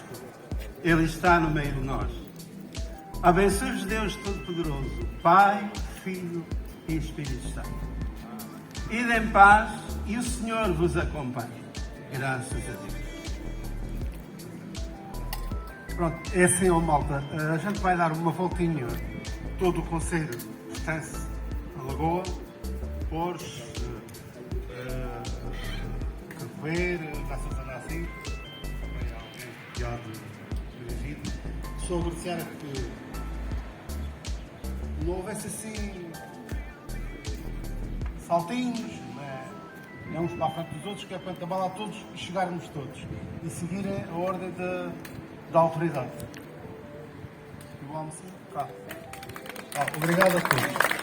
convosco. Ele está no meio de nós. Abençoe-vos Deus Todo-Poderoso, Pai, Filho e Espírito Santo. Ide em paz e o Senhor vos acompanhe. Graças a Deus. Pronto, é assim, ó, malta. A gente vai dar uma voltinha. Todo o concelho descanse na Lagoa, Pores, Ver, graças a assim. Também há alguém que há de vir. Só agradecer que não houvesse assim saltinhos, né? Uns para a frente dos outros, que é para trabalhar todos e chegarmos todos. E seguir a ordem da autoridade. Igual assim, cá. Obrigado a todos.